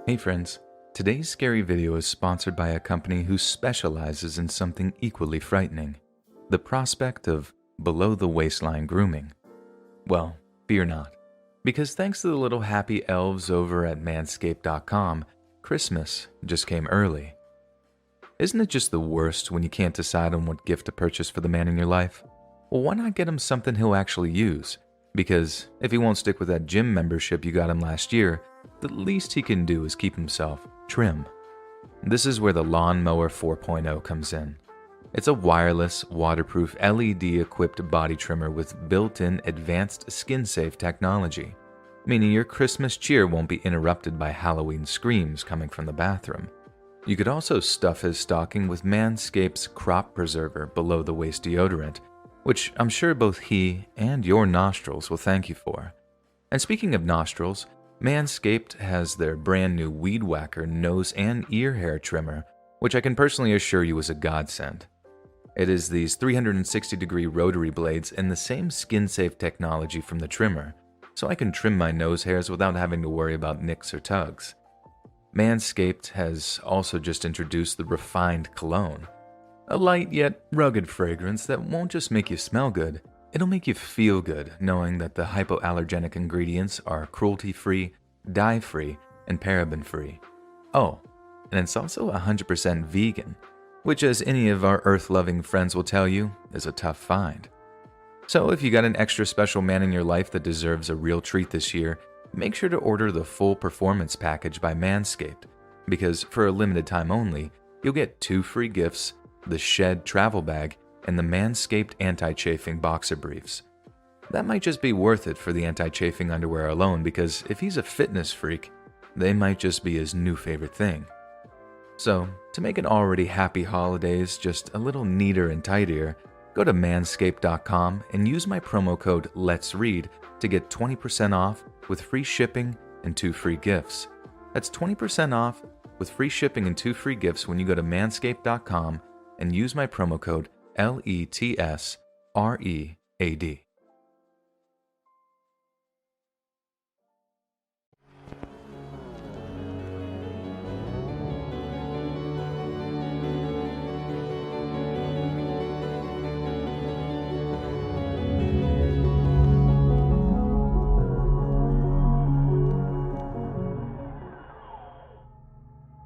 Hey friends, today's scary video is sponsored by a company who specializes in something equally frightening, the prospect of below the waistline grooming. Well, fear not, because thanks to the little happy elves over at manscaped.com, Christmas just came early. Isn't it just the worst when you can't decide on what gift to purchase for the man in your life? Well, why not get him something he'll actually use? Because if he won't stick with that gym membership you got him last year, the least he can do is keep himself trim. This is where the Lawnmower 4.0 comes in. It's a wireless, waterproof, LED-equipped body trimmer with built-in advanced skin-safe technology, meaning your Christmas cheer won't be interrupted by Halloween screams coming from the bathroom. You could also stuff his stocking with Manscaped's Crop Preserver below-the-waist deodorant, which I'm sure both he and your nostrils will thank you for. And speaking of nostrils, Manscaped has their brand new Weed Whacker nose and ear hair trimmer, which I can personally assure you is a godsend. It is these 360-degree rotary blades and the same skin-safe technology from the trimmer, so I can trim my nose hairs without having to worry about nicks or tugs. Manscaped has also just introduced the Refined Cologne, a light yet rugged fragrance that won't just make you smell good, it'll make you feel good knowing that the hypoallergenic ingredients are cruelty-free, dye-free, and paraben-free. Oh, and it's also 100% vegan, which, as any of our earth-loving friends will tell you, is a tough find. So if you got an extra special man in your life that deserves a real treat this year, make sure to order the full performance package by Manscaped, because for a limited time only, you'll get 2 free gifts, the Shed travel bag, and the Manscaped anti-chafing boxer briefs. That might just be worth it for the anti-chafing underwear alone, because if he's a fitness freak, they might just be his new favorite thing. So, to make an already happy holidays just a little neater and tidier, go to manscaped.com and use my promo code LET'SREAD to get 20% off with free shipping and 2 free gifts. That's 20% off with free shipping and 2 free gifts when you go to manscaped.com and use my promo code LETSREAD.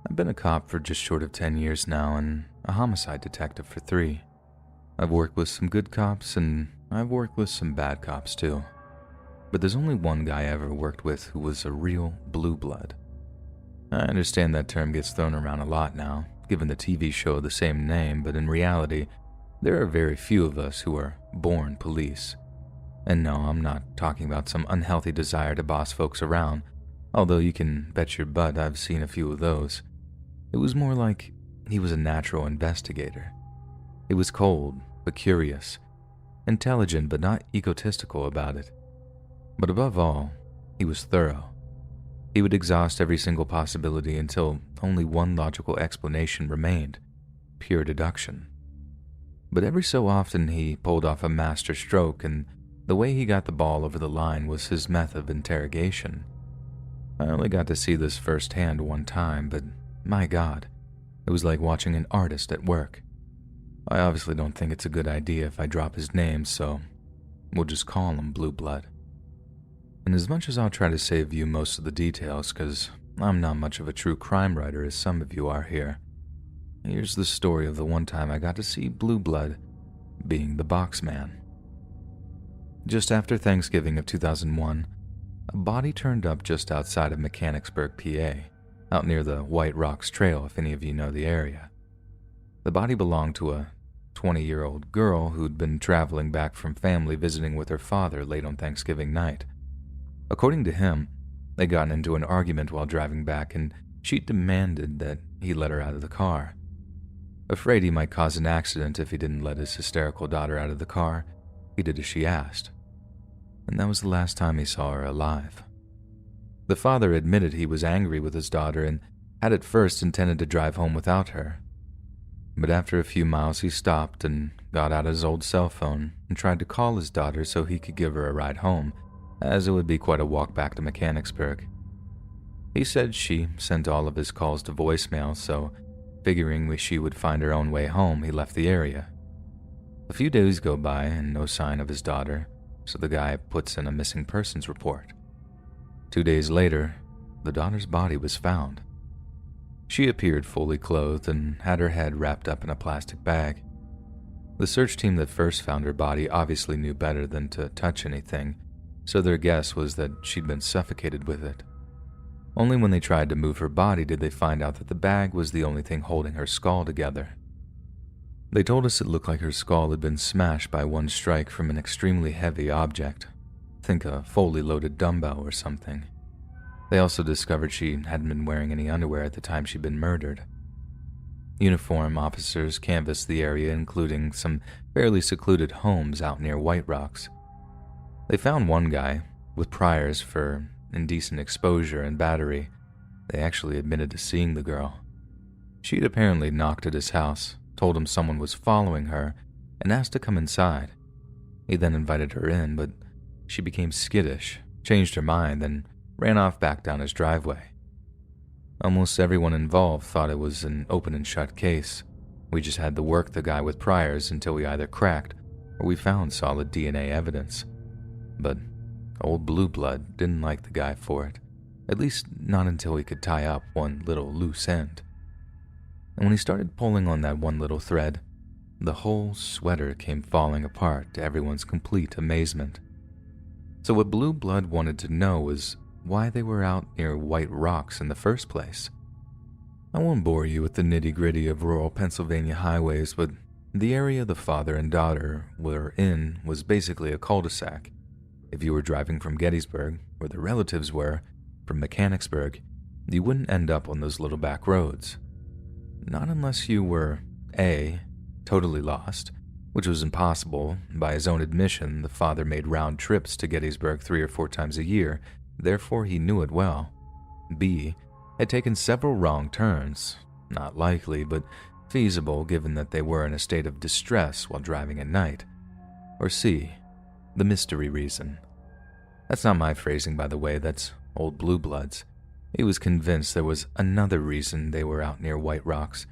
I've been a cop for just short of 10 years now and a homicide detective for 3. I've worked with some good cops and I've worked with some bad cops too. But there's only one guy I ever worked with who was a real blue blood. I understand that term gets thrown around a lot now, given the TV show of the same name, but in reality, there are very few of us who are born police. And no, I'm not talking about some unhealthy desire to boss folks around, although you can bet your butt I've seen a few of those. It was more like he was a natural investigator. He was cold, but curious, intelligent, but not egotistical about it. But above all, he was thorough. He would exhaust every single possibility until only one logical explanation remained: pure deduction. But every so often he pulled off a master stroke, and the way he got the ball over the line was his method of interrogation. I only got to see this firsthand one time, but my God, it was like watching an artist at work. I obviously don't think it's a good idea if I drop his name, so we'll just call him Blue Blood. And as much as I'll try to save you most of the details, because I'm not much of a true crime writer as some of you are here, here's the story of the one time I got to see Blue Blood being the box man. Just after Thanksgiving of 2001, a body turned up just outside of Mechanicsburg, PA, out near the White Rocks Trail, if any of you know the area. The body belonged to a 20-year-old girl who'd been traveling back from family visiting with her father late on Thanksgiving night. According to him, they got into an argument while driving back, and she demanded that he let her out of the car. Afraid he might cause an accident if he didn't let his hysterical daughter out of the car, he did as she asked. And that was the last time he saw her alive. The father admitted he was angry with his daughter and had at first intended to drive home without her. But after a few miles he stopped and got out his old cell phone and tried to call his daughter so he could give her a ride home, as it would be quite a walk back to Mechanicsburg. He said she sent all of his calls to voicemail, so figuring she would find her own way home, he left the area. A few days go by and no sign of his daughter, so the guy puts in a missing persons report. 2 days later, the daughter's body was found. She appeared fully clothed and had her head wrapped up in a plastic bag. The search team that first found her body obviously knew better than to touch anything, so their guess was that she'd been suffocated with it. Only when they tried to move her body did they find out that the bag was the only thing holding her skull together. They told us it looked like her skull had been smashed by one strike from an extremely heavy object. Think a fully loaded dumbbell or something. They also discovered she hadn't been wearing any underwear at the time she'd been murdered. Uniform officers canvassed the area, including some fairly secluded homes out near White Rocks. They found one guy with priors for indecent exposure and battery. They actually admitted to seeing the girl. She'd apparently knocked at his house, told him someone was following her, and asked to come inside. He then invited her in, but she became skittish, changed her mind, then ran off back down his driveway. Almost everyone involved thought it was an open and shut case. We just had to work the guy with priors until we either cracked or we found solid DNA evidence. But old Blue Blood didn't like the guy for it, at least not until he could tie up one little loose end. And when he started pulling on that one little thread, the whole sweater came falling apart to everyone's complete amazement. So what Blue Blood wanted to know was why they were out near White Rocks in the first place. I won't bore you with the nitty-gritty of rural Pennsylvania highways, but the area the father and daughter were in was basically a cul-de-sac. If you were driving from Gettysburg, where the relatives were, from Mechanicsburg, you wouldn't end up on those little back roads. Not unless you were A, totally lost, which was impossible. By his own admission, the father made round trips to Gettysburg 3 or 4 times a year, therefore he knew it well. B, had taken several wrong turns, not likely, but feasible given that they were in a state of distress while driving at night. Or C, the mystery reason. That's not my phrasing, by the way, that's old Blue Blood's. He was convinced there was another reason they were out near White Rocks,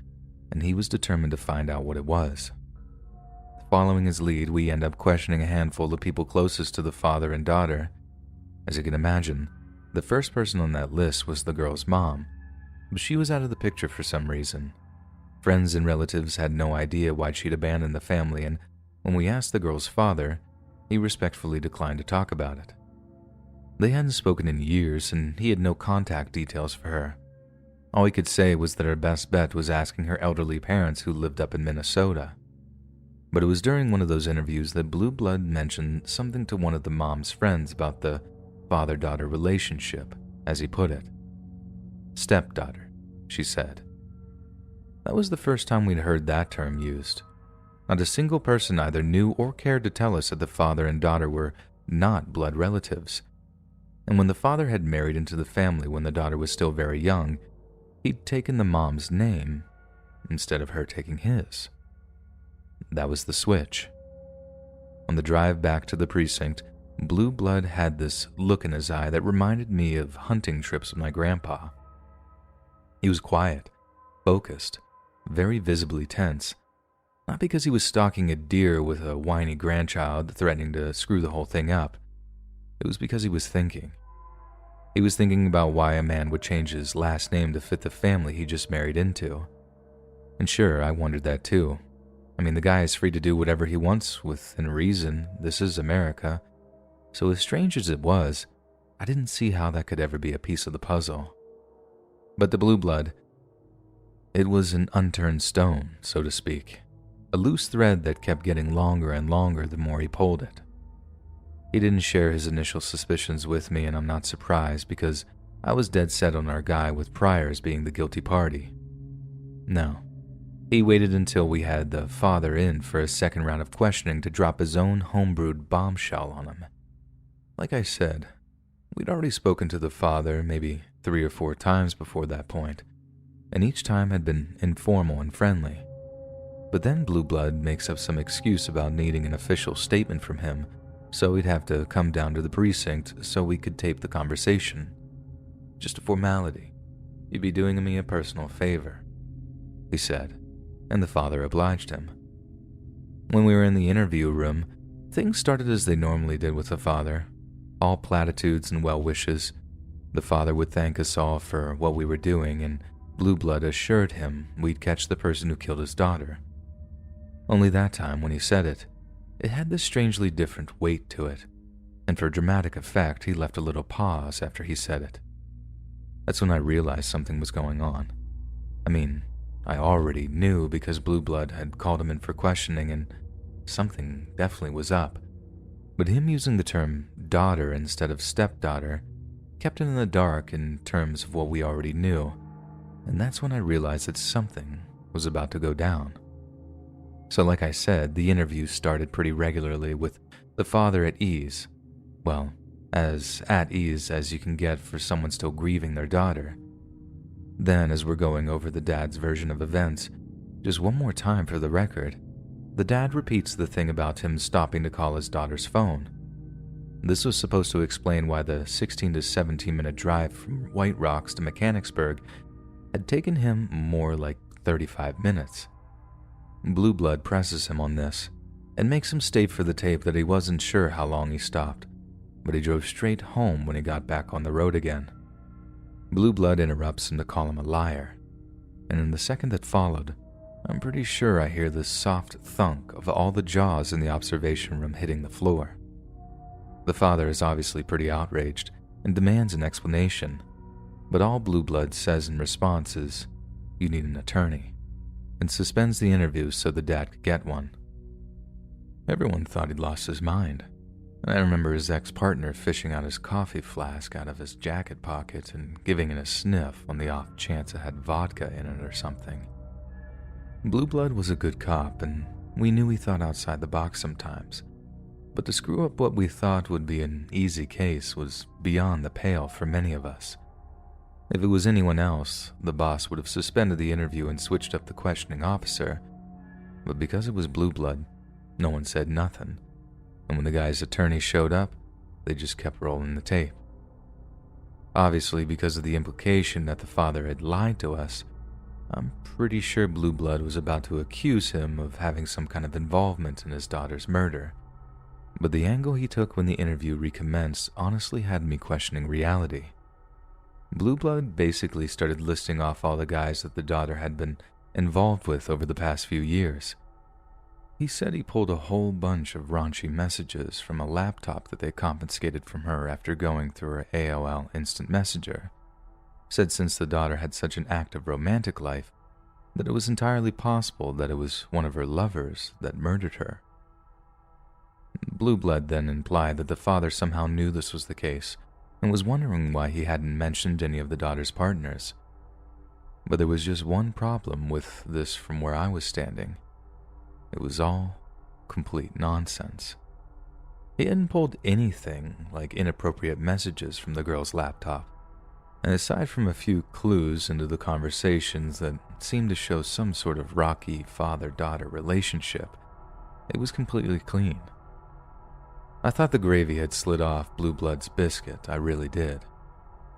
and he was determined to find out what it was. Following his lead, we end up questioning a handful of people closest to the father and daughter. As you can imagine, the first person on that list was the girl's mom, but she was out of the picture for some reason. Friends and relatives had no idea why she'd abandoned the family, and when we asked the girl's father, he respectfully declined to talk about it. They hadn't spoken in years, and he had no contact details for her. All he could say was that her best bet was asking her elderly parents who lived up in Minnesota. But it was during one of those interviews that Blue Blood mentioned something to one of the mom's friends about the father-daughter relationship, as he put it. Stepdaughter, she said. That was the first time we'd heard that term used. Not a single person either knew or cared to tell us that the father and daughter were not blood relatives. And when the father had married into the family when the daughter was still very young, he'd taken the mom's name instead of her taking his. That was the switch. On the drive back to the precinct, Blue Blood had this look in his eye that reminded me of hunting trips with my grandpa. He was quiet, focused, very visibly tense, not because he was stalking a deer with a whiny grandchild threatening to screw the whole thing up. It was because he was thinking. He was thinking about why a man would change his last name to fit the family he just married into. And sure, I wondered that too. I mean, the guy is free to do whatever he wants within reason. This is America. So as strange as it was, I didn't see how that could ever be a piece of the puzzle. But the Blue Blood, it was an unturned stone, so to speak. A loose thread that kept getting longer and longer the more he pulled it. He didn't share his initial suspicions with me, and I'm not surprised because I was dead set on our guy with priors being the guilty party. No. He waited until we had the father in for a second round of questioning to drop his own homebrewed bombshell on him. Like I said, we'd already spoken to the father maybe 3 or 4 times before that point, and each time had been informal and friendly. But then Blue Blood makes up some excuse about needing an official statement from him, so he'd have to come down to the precinct so we could tape the conversation. just a formality. You'd be doing me a personal favor," he said, and the father obliged him. When we were in the interview room, things started as they normally did with the father, all platitudes and well wishes. The father would thank us all for what we were doing, and Blue Blood assured him we'd catch the person who killed his daughter. Only that time, when he said it, it had this strangely different weight to it, and for dramatic effect, he left a little pause after he said it. That's when I realized something was going on. I mean, I already knew because Blue Blood had called him in for questioning, and something definitely was up. But him using the term daughter instead of stepdaughter kept it in the dark in terms of what we already knew, and that's when I realized that something was about to go down. So like I said, the interviews started pretty regularly with the father at ease. Well, as at ease as you can get for someone still grieving their daughter. Then, as we're going over the dad's version of events, just one more time for the record, the dad repeats the thing about him stopping to call his daughter's phone. This was supposed to explain why the 16 to 17 minute drive from White Rocks to Mechanicsburg had taken him more like 35 minutes. Blue Blood presses him on this and makes him state for the tape that he wasn't sure how long he stopped, but he drove straight home when he got back on the road again. Blue Blood interrupts him to call him a liar, and in the second that followed, I'm pretty sure I hear the soft thunk of all the jaws in the observation room hitting the floor. The father is obviously pretty outraged and demands an explanation, but all Blue Blood says in response is, "You need an attorney," and suspends the interview so the dad could get one. Everyone thought he'd lost his mind, and I remember his ex-partner fishing out his coffee flask out of his jacket pocket and giving it a sniff on the off chance it had vodka in it or something. Blue Blood was a good cop, and we knew he thought outside the box sometimes, but to screw up what we thought would be an easy case was beyond the pale for many of us. If it was anyone else, the boss would have suspended the interview and switched up the questioning officer, but because it was Blue Blood, no one said nothing, and when the guy's attorney showed up, they just kept rolling the tape. Obviously, because of the implication that the father had lied to us, I'm pretty sure Blue Blood was about to accuse him of having some kind of involvement in his daughter's murder. But the angle he took when the interview recommenced honestly had me questioning reality. Blue Blood basically started listing off all the guys that the daughter had been involved with over the past few years. He said he pulled a whole bunch of raunchy messages from a laptop that they confiscated from her after going through her AOL Instant Messenger. Said since the daughter had such an active romantic life, that it was entirely possible that it was one of her lovers that murdered her. Blue Blood then implied that the father somehow knew this was the case and was wondering why he hadn't mentioned any of the daughter's partners. But there was just one problem with this from where I was standing. It was all complete nonsense. He hadn't pulled anything like inappropriate messages from the girl's laptop, and aside from a few clues into the conversations that seemed to show some sort of rocky father-daughter relationship, it was completely clean. I thought the gravy had slid off Blue Blood's biscuit, I really did.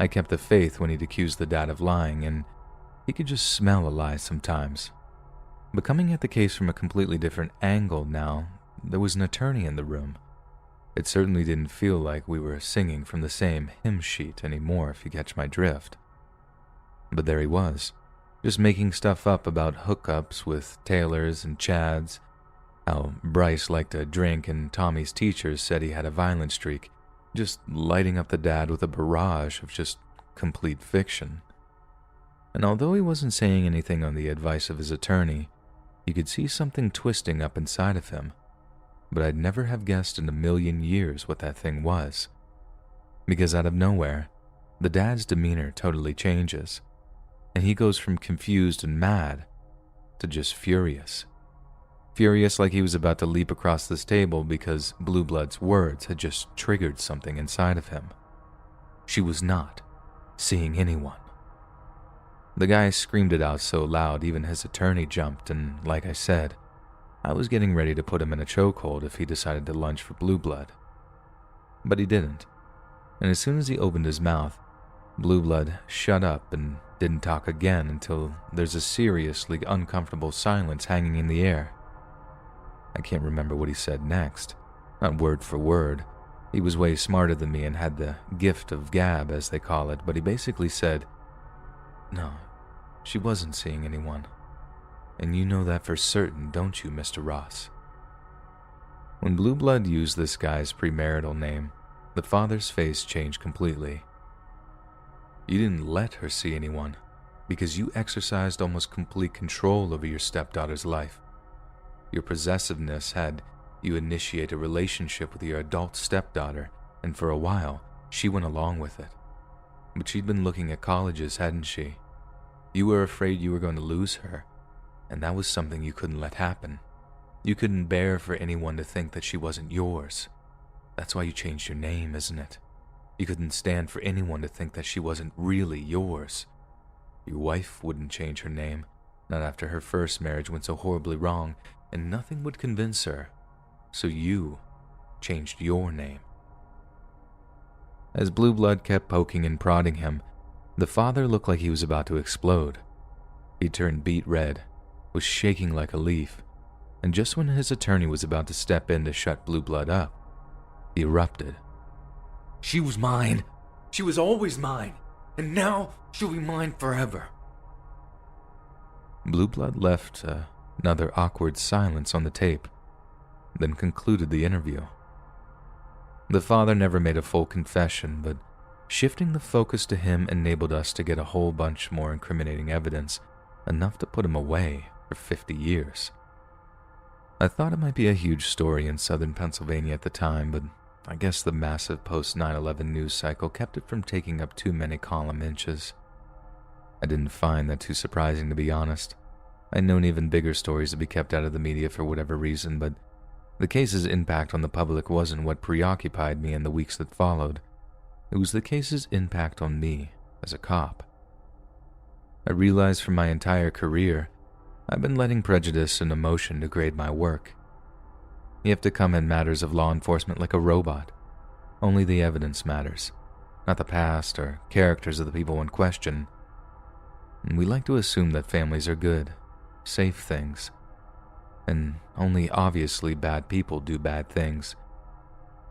I kept the faith when he'd accused the dad of lying, and he could just smell a lie sometimes. But coming at the case from a completely different angle now, there was an attorney in the room. It certainly didn't feel like we were singing from the same hymn sheet anymore, if you catch my drift. But there he was, just making stuff up about hookups with Taylors and Chads, how Bryce liked to drink and Tommy's teachers said he had a violent streak, just lighting up the dad with a barrage of just complete fiction. And although he wasn't saying anything on the advice of his attorney, you could see something twisting up inside of him, but I'd never have guessed in a million years what that thing was. Because out of nowhere, the dad's demeanor totally changes, and he goes from confused and mad to just furious. Furious like he was about to leap across this table because Blue Blood's words had just triggered something inside of him. She was not seeing anyone. The guy screamed it out so loud even his attorney jumped, and like I said, I was getting ready to put him in a chokehold if he decided to lunge for Blue Blood. But he didn't, and as soon as he opened his mouth, Blue Blood shut up and didn't talk again until there's a seriously uncomfortable silence hanging in the air. I can't remember what he said next, not word for word. He was way smarter than me and had the gift of gab, as they call it, but he basically said, "No, she wasn't seeing anyone. And you know that for certain, don't you, Mr. Ross?" When Blue Blood used this guy's premarital name, the father's face changed completely. "You didn't let her see anyone because you exercised almost complete control over your stepdaughter's life. Your possessiveness had you initiate a relationship with your adult stepdaughter, and for a while, she went along with it. But she'd been looking at colleges, hadn't she? You were afraid you were going to lose her, and that was something you couldn't let happen. You couldn't bear for anyone to think that she wasn't yours. That's why you changed your name, isn't it? You couldn't stand for anyone to think that she wasn't really yours. Your wife wouldn't change her name, not after her first marriage went so horribly wrong, and nothing would convince her. So you changed your name." As Blue Blood kept poking and prodding him, the father looked like he was about to explode. He turned beet red, was shaking like a leaf, and just when his attorney was about to step in to shut Blue Blood up, he erupted. "She was mine. She was always mine. And now she'll be mine forever." Blue Blood left another awkward silence on the tape, then concluded the interview. The father never made a full confession, but shifting the focus to him enabled us to get a whole bunch more incriminating evidence, enough to put him away for 50 years. I thought it might be a huge story in southern Pennsylvania at the time, but I guess the massive post-9/11 news cycle kept it from taking up too many column inches. I didn't find that too surprising, to be honest. I'd known even bigger stories to be kept out of the media for whatever reason, but the case's impact on the public wasn't what preoccupied me in the weeks that followed. It was the case's impact on me as a cop. I realized for my entire career, I've been letting prejudice and emotion degrade my work. You have to come in matters of law enforcement like a robot. Only the evidence matters, not the past or characters of the people in question. And we like to assume that families are good, safe things, and only obviously bad people do bad things.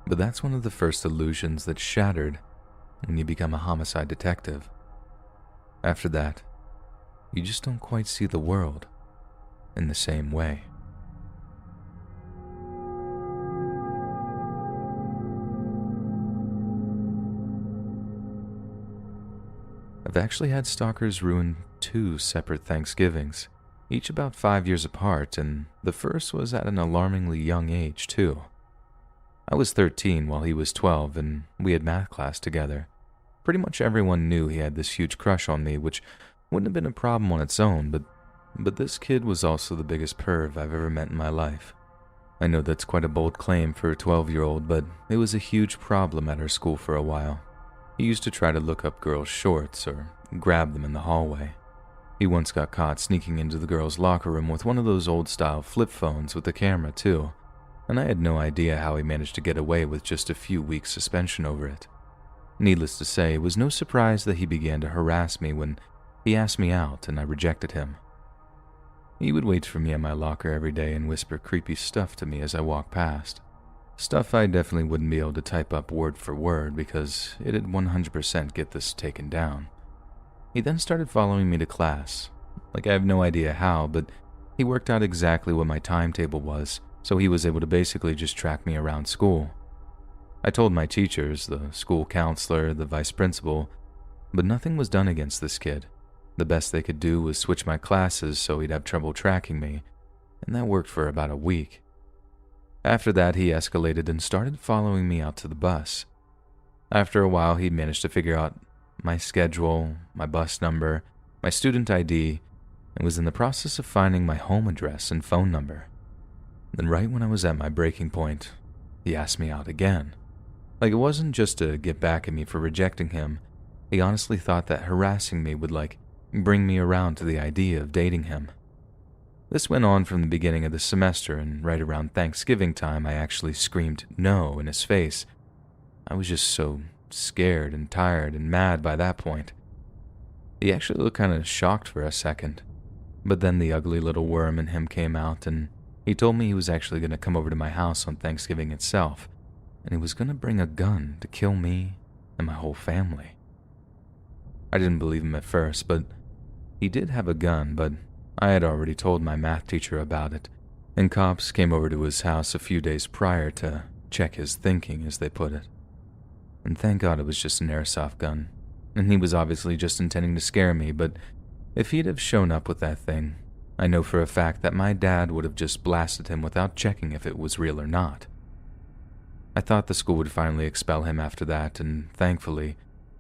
But that's one of the first illusions that's shattered when you become a homicide detective. After that, you just don't quite see the world in the same way. I've actually had stalkers ruin 2 separate Thanksgivings, each about 5 years apart, and the first was at an alarmingly young age, too. I was 13 while he was 12, and we had math class together. Pretty much everyone knew he had this huge crush on me, which wouldn't have been a problem on its own, but this kid was also the biggest perv I've ever met in my life. I know that's quite a bold claim for a 12-year-old, but it was a huge problem at our school for a while. He used to try to look up girls' shorts or grab them in the hallway. He once got caught sneaking into the girls' locker room with one of those old-style flip phones with a camera, too, and I had no idea how he managed to get away with just a few weeks' suspension over it. Needless to say, it was no surprise that he began to harass me when he asked me out and I rejected him. He would wait for me at my locker every day and whisper creepy stuff to me as I walked past. Stuff I definitely wouldn't be able to type up word for word because it'd 100% get this taken down. He then started following me to class. I have no idea how, but he worked out exactly what my timetable was, so he was able to basically just track me around school. I told my teachers, the school counselor, the vice principal, but nothing was done against this kid. The best they could do was switch my classes so he'd have trouble tracking me, and that worked for about a week. After that, he escalated and started following me out to the bus. After a while, he managed to figure out my schedule, my bus number, my student ID, and was in the process of finding my home address and phone number. Then right when I was at my breaking point, he asked me out again. It wasn't just to get back at me for rejecting him. He honestly thought that harassing me would bring me around to the idea of dating him. This went on from the beginning of the semester, and right around Thanksgiving time I actually screamed no in his face. I was just so scared and tired and mad by that point. He actually looked kind of shocked for a second, but then the ugly little worm in him came out and he told me he was actually going to come over to my house on Thanksgiving itself, and he was going to bring a gun to kill me and my whole family. I didn't believe him at first, but he did have a gun, but I had already told my math teacher about it, and cops came over to his house a few days prior to check his thinking, as they put it. And thank God it was just an airsoft gun, and he was obviously just intending to scare me, but if he'd have shown up with that thing, I know for a fact that my dad would have just blasted him without checking if it was real or not. I thought the school would finally expel him after that, and thankfully,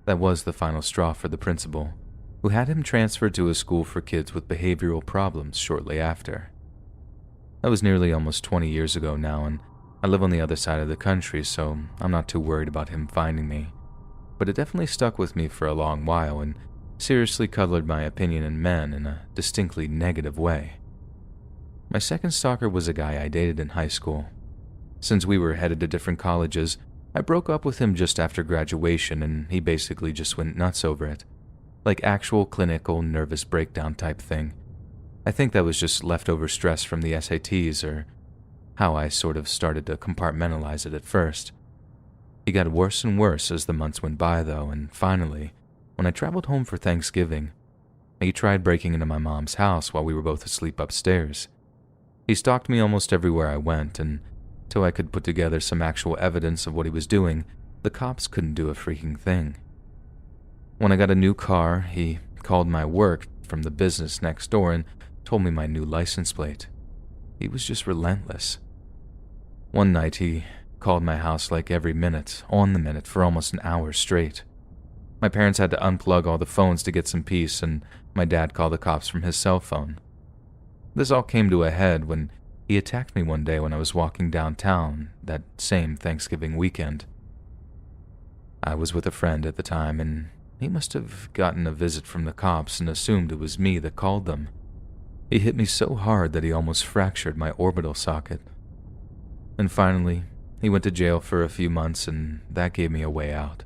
that was the final straw for the principal, who had him transferred to a school for kids with behavioral problems shortly after. That was nearly almost 20 years ago now, and I live on the other side of the country, so I'm not too worried about him finding me. But it definitely stuck with me for a long while and seriously colored my opinion in men in a distinctly negative way. My second stalker was a guy I dated in high school. Since we were headed to different colleges, I broke up with him just after graduation, and he basically just went nuts over it. Like actual clinical nervous breakdown type thing. I think that was just leftover stress from the SATs, or how I sort of started to compartmentalize it at first. He got worse and worse as the months went by though, and finally, when I traveled home for Thanksgiving, he tried breaking into my mom's house while we were both asleep upstairs. He stalked me almost everywhere I went, and until I could put together some actual evidence of what he was doing, the cops couldn't do a freaking thing. When I got a new car, he called my work from the business next door and told me my new license plate. He was just relentless. One night he called my house like every minute, on the minute, for almost an hour straight. My parents had to unplug all the phones to get some peace, and my dad called the cops from his cell phone. This all came to a head when he attacked me one day when I was walking downtown that same Thanksgiving weekend. I was with a friend at the time, and he must have gotten a visit from the cops and assumed it was me that called them. He hit me so hard that he almost fractured my orbital socket. And finally, he went to jail for a few months, and that gave me a way out.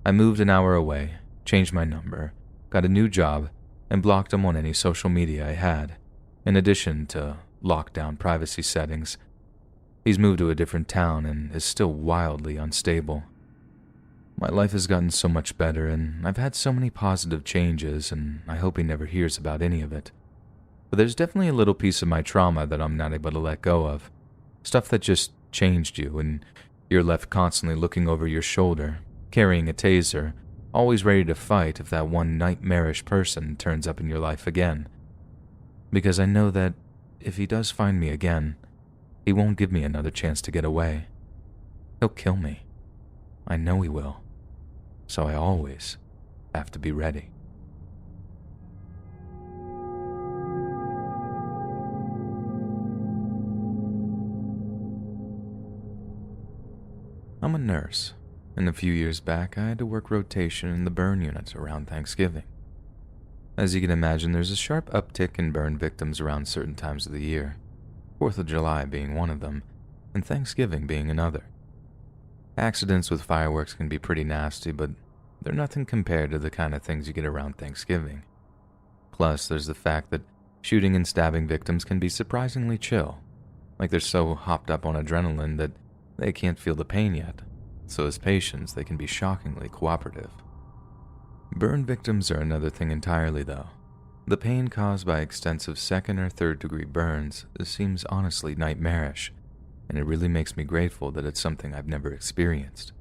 I moved an hour away, changed my number, got a new job, and blocked him on any social media I had, in addition to lockdown privacy settings. He's moved to a different town and is still wildly unstable. My life has gotten so much better, and I've had so many positive changes, and I hope he never hears about any of it. But there's definitely a little piece of my trauma that I'm not able to let go of. Stuff that just changed you, and you're left constantly looking over your shoulder, carrying a taser, always ready to fight if that one nightmarish person turns up in your life again. Because I know that if he does find me again, he won't give me another chance to get away. He'll kill me. I know he will. So I always have to be ready. I'm a nurse, and a few years back I had to work rotation in the burn unit around Thanksgiving. As you can imagine, there's a sharp uptick in burn victims around certain times of the year, 4th of July being one of them, and Thanksgiving being another. Accidents with fireworks can be pretty nasty, but they're nothing compared to the kind of things you get around Thanksgiving. Plus, there's the fact that shooting and stabbing victims can be surprisingly chill, like they're so hopped up on adrenaline that they can't feel the pain yet, so as patients they can be shockingly cooperative. Burn victims are another thing entirely though. The pain caused by extensive 2nd or 3rd degree burns seems honestly nightmarish, and it really makes me grateful that it's something I've never experienced.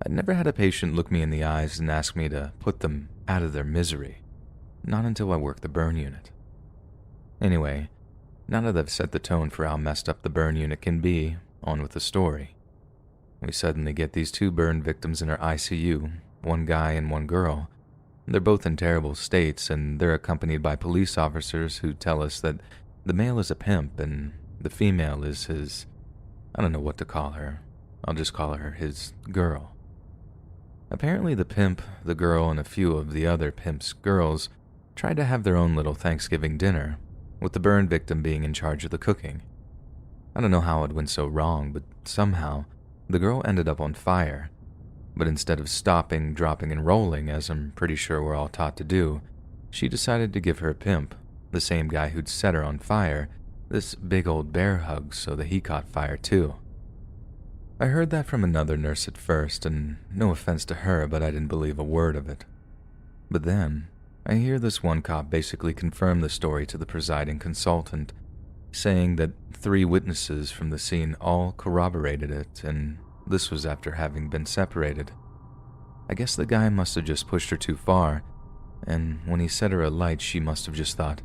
I'd never had a patient look me in the eyes and ask me to put them out of their misery, not until I worked the burn unit. Anyway, now that I've set the tone for how messed up the burn unit can be, on with the story. We suddenly get these 2 burn victims in our ICU, one guy and one girl. They're both in terrible states, and they're accompanied by police officers who tell us that the male is a pimp and the female is his, I don't know what to call her. I'll just call her his girl. Apparently the pimp, the girl, and a few of the other pimp's girls tried to have their own little Thanksgiving dinner, with the burn victim being in charge of the cooking. I don't know how it went so wrong, but somehow the girl ended up on fire. But instead of stopping, dropping, and rolling, as I'm pretty sure we're all taught to do, she decided to give her pimp, the same guy who'd set her on fire, this big old bear hug so that he caught fire too. I heard that from another nurse at first, and no offense to her, but I didn't believe a word of it. But then, I hear this one cop basically confirm the story to the presiding consultant, saying that 3 witnesses from the scene all corroborated it, and this was after having been separated. I guess the guy must have just pushed her too far, and when he set her alight, she must have just thought,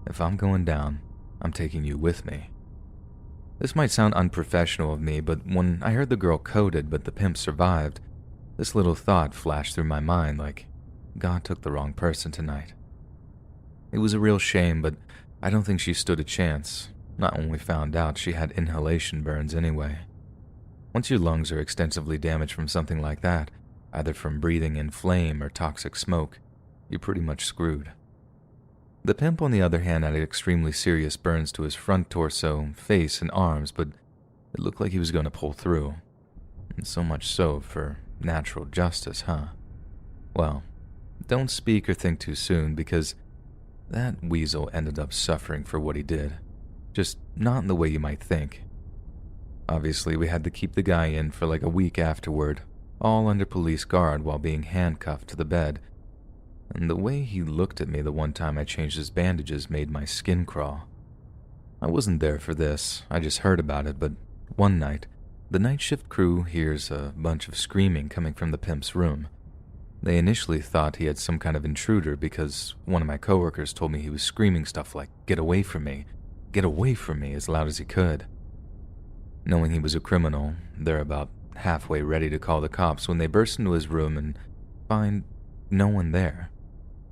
if I'm going down, I'm taking you with me. This might sound unprofessional of me, but when I heard the girl coded but the pimp survived, this little thought flashed through my mind like, God took the wrong person tonight. It was a real shame, but I don't think she stood a chance, not when we found out she had inhalation burns anyway. Once your lungs are extensively damaged from something like that, either from breathing in flame or toxic smoke, you're pretty much screwed. The pimp, on the other hand, had extremely serious burns to his front torso, face, and arms, but it looked like he was going to pull through. And so much so for natural justice, huh? Well, don't speak or think too soon, because that weasel ended up suffering for what he did. Just not in the way you might think. Obviously, we had to keep the guy in for like a week afterward, all under police guard while being handcuffed to the bed. And the way he looked at me the one time I changed his bandages made my skin crawl. I wasn't there for this, I just heard about it, but one night, the night shift crew hears a bunch of screaming coming from the pimp's room. They initially thought he had some kind of intruder because one of my coworkers told me he was screaming stuff like, get away from me, as loud as he could. Knowing he was a criminal, they're about halfway ready to call the cops when they burst into his room and find no one there.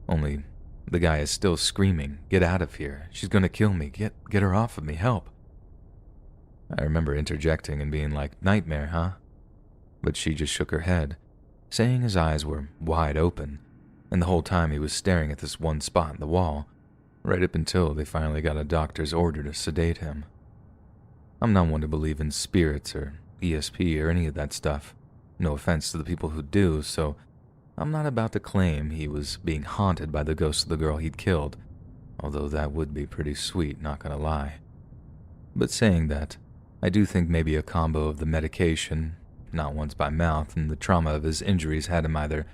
Only the guy is still screaming, get out of here, she's gonna kill me, get her off of me, help. I remember interjecting and being like, nightmare, huh? But she just shook her head, saying his eyes were wide open, and the whole time he was staring at this one spot in the wall, right up until they finally got a doctor's order to sedate him. I'm not one to believe in spirits or ESP or any of that stuff. No offense to the people who do, so I'm not about to claim he was being haunted by the ghost of the girl he'd killed, although that would be pretty sweet, not gonna lie. But saying that, I do think maybe a combo of the medication, not once by mouth, and the trauma of his injuries had him either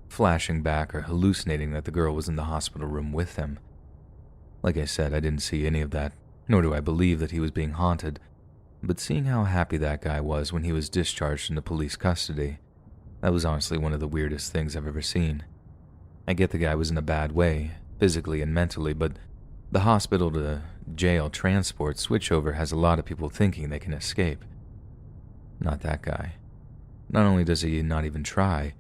flashing back or hallucinating that the girl was in the hospital room with him. Like I said, I didn't see any of that, nor do I believe that he was being haunted, but seeing how happy that guy was when he was discharged into police custody, that was honestly one of the weirdest things I've ever seen. I get the guy was in a bad way, physically and mentally, but the hospital to jail transport switchover has a lot of people thinking they can escape. Not that guy. Not only does he not even try,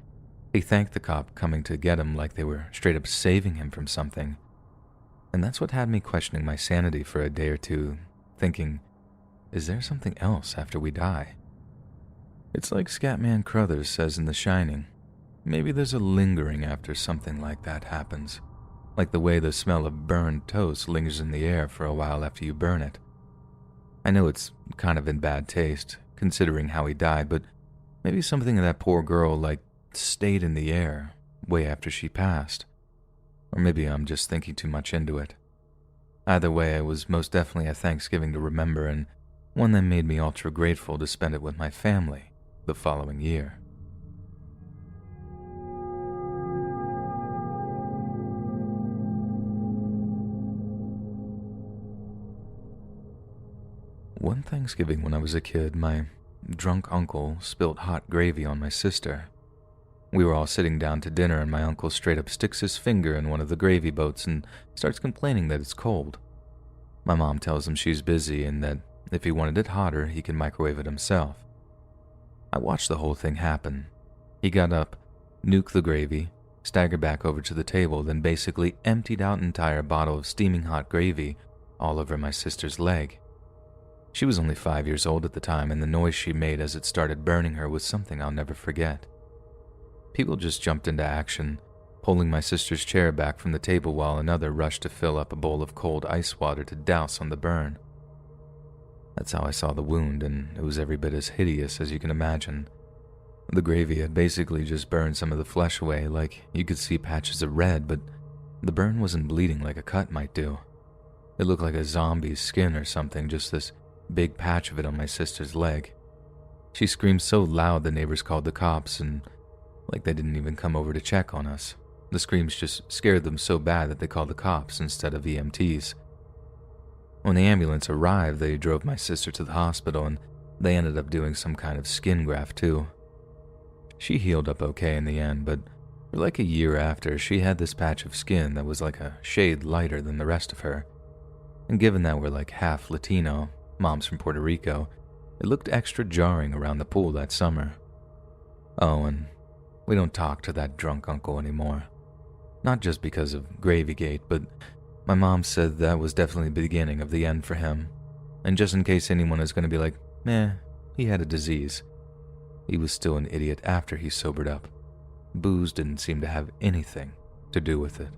he thanked the cop coming to get him like they were straight up saving him from something. And that's what had me questioning my sanity for a day or two, thinking, is there something else after we die? It's like Scatman Crothers says in The Shining. Maybe there's a lingering after something like that happens. Like the way the smell of burned toast lingers in the air for a while after you burn it. I know it's kind of in bad taste, considering how he died, but maybe something in that poor girl, stayed in the air way after she passed. Or maybe I'm just thinking too much into it. Either way, it was most definitely a Thanksgiving to remember, and one that made me ultra grateful to spend it with my family the following year. One Thanksgiving when I was a kid, my drunk uncle spilt hot gravy on my sister. We were all sitting down to dinner and my uncle straight up sticks his finger in one of the gravy boats and starts complaining that it's cold. My mom tells him she's busy and that if he wanted it hotter, he can microwave it himself. I watched the whole thing happen. He got up, nuked the gravy, staggered back over to the table, then basically emptied out an entire bottle of steaming hot gravy all over my sister's leg. She was only 5 years old at the time, and the noise she made as it started burning her was something I'll never forget. People just jumped into action, pulling my sister's chair back from the table while another rushed to fill up a bowl of cold ice water to douse on the burn. That's how I saw the wound, and it was every bit as hideous as you can imagine. The gravy had basically just burned some of the flesh away, like you could see patches of red, but the burn wasn't bleeding like a cut might do. It looked like a zombie's skin or something, just this big patch of it on my sister's leg. She screamed so loud the neighbors called the cops, and like they didn't even come over to check on us. The screams just scared them so bad that they called the cops instead of EMTs. When the ambulance arrived, they drove my sister to the hospital, and they ended up doing some kind of skin graft too. She healed up okay in the end, but for like a year after, she had this patch of skin that was like a shade lighter than the rest of her. And given that we're like half Latino, mom's from Puerto Rico, it looked extra jarring around the pool that summer. Oh, and we don't talk to that drunk uncle anymore. Not just because of Gravygate, but my mom said that was definitely the beginning of the end for him. And just in case anyone is going to be like, he had a disease. He was still an idiot after he sobered up. Booze didn't seem to have anything to do with it.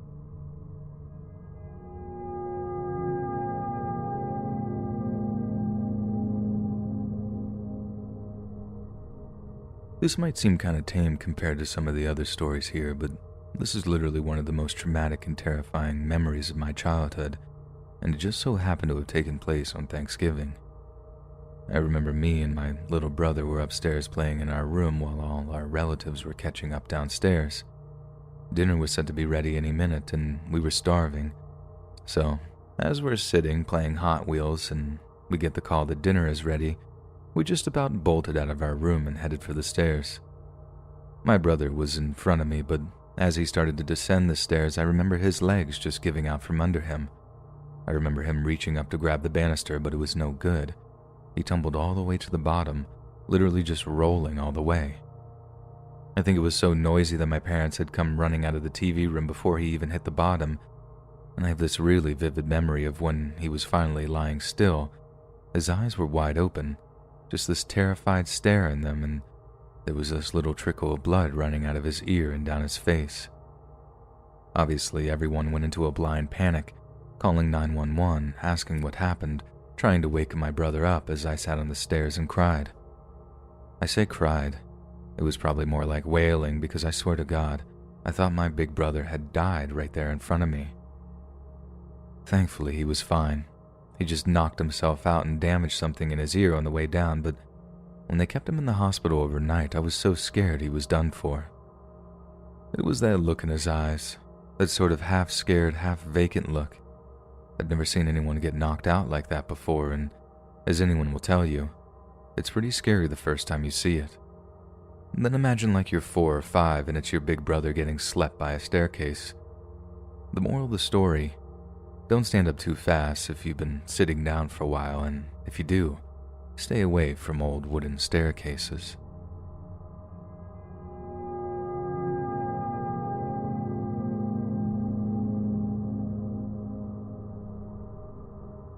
This might seem kind of tame compared to some of the other stories here, but this is literally one of the most traumatic and terrifying memories of my childhood, and it just so happened to have taken place on Thanksgiving. I remember me and my little brother were upstairs playing in our room while all our relatives were catching up downstairs. Dinner was said to be ready any minute, and we were starving. So, as we're sitting playing Hot Wheels and we get the call that dinner is ready, we just about bolted out of our room and headed for the stairs. My brother was in front of me, but as he started to descend the stairs, I remember his legs just giving out from under him. I remember him reaching up to grab the banister, but it was no good. He tumbled all the way to the bottom, literally just rolling all the way. I think it was so noisy that my parents had come running out of the TV room before he even hit the bottom, and I have this really vivid memory of when he was finally lying still. His eyes were wide open, just this terrified stare in them, and there was this little trickle of blood running out of his ear and down his face. Obviously, everyone went into a blind panic, calling 911, asking what happened, trying to wake my brother up as I sat on the stairs and cried. I say cried. It was probably more like wailing, because I swear to God, I thought my big brother had died right there in front of me. Thankfully, he was fine. He just knocked himself out and damaged something in his ear on the way down, but when they kept him in the hospital overnight, I was so scared he was done for. It was that look in his eyes, that sort of half-scared, half-vacant look. I'd never seen anyone get knocked out like that before, and as anyone will tell you, it's pretty scary the first time you see it. And then imagine like you're 4 or 5 and it's your big brother getting slept by a staircase. The moral of the story: don't stand up too fast if you've been sitting down for a while, and if you do, stay away from old wooden staircases.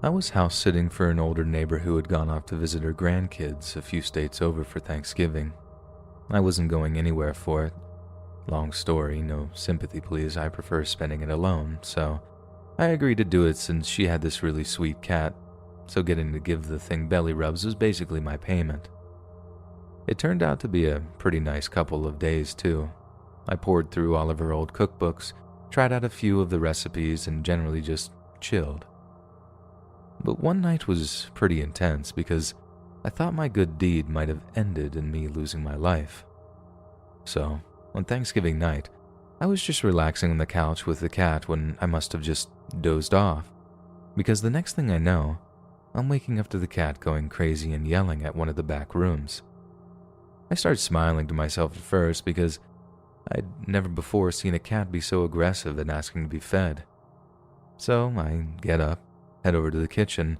I was house sitting for an older neighbor who had gone off to visit her grandkids a few states over for Thanksgiving. I wasn't going anywhere for it. Long story, no sympathy please, I prefer spending it alone, so I agreed to do it since she had this really sweet cat, so getting to give the thing belly rubs was basically my payment. It turned out to be a pretty nice couple of days too. I poured through all of her old cookbooks, tried out a few of the recipes, and generally just chilled. But one night was pretty intense because I thought my good deed might have ended in me losing my life. So, on Thanksgiving night, I was just relaxing on the couch with the cat when I must have just dozed off, because the next thing I know, I'm waking up to the cat going crazy and yelling at one of the back rooms. I started smiling to myself at first because I'd never before seen a cat be so aggressive and asking to be fed. So I get up, head over to the kitchen,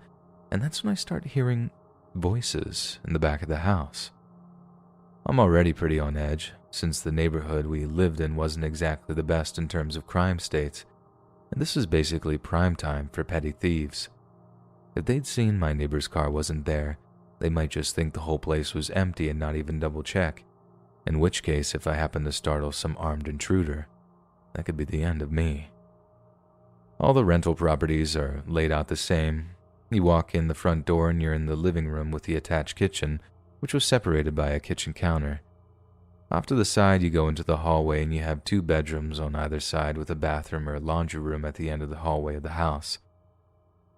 and that's when I start hearing voices in the back of the house. I'm already pretty on edge, since the neighborhood we lived in wasn't exactly the best in terms of crime states, and this is basically prime time for petty thieves. If they'd seen my neighbor's car wasn't there, they might just think the whole place was empty and not even double check, in which case if I happened to startle some armed intruder, that could be the end of me. All the rental properties are laid out the same. You walk in the front door and you're in the living room with the attached kitchen, which was separated by a kitchen counter. Off to the side, you go into the hallway and you have 2 bedrooms on either side with a bathroom or a laundry room at the end of the hallway of the house.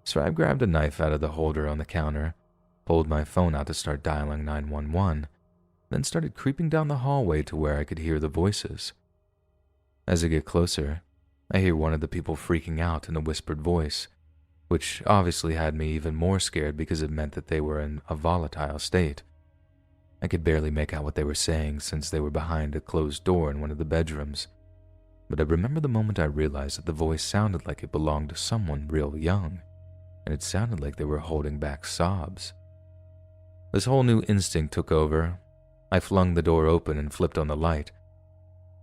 So I grabbed a knife out of the holder on the counter, pulled my phone out to start dialing 911, then started creeping down the hallway to where I could hear the voices. As I get closer, I hear one of the people freaking out in a whispered voice, which obviously had me even more scared because it meant that they were in a volatile state. I could barely make out what they were saying since they were behind a closed door in one of the bedrooms, but I remember the moment I realized that the voice sounded like it belonged to someone real young, and it sounded like they were holding back sobs. This whole new instinct took over. I flung the door open and flipped on the light,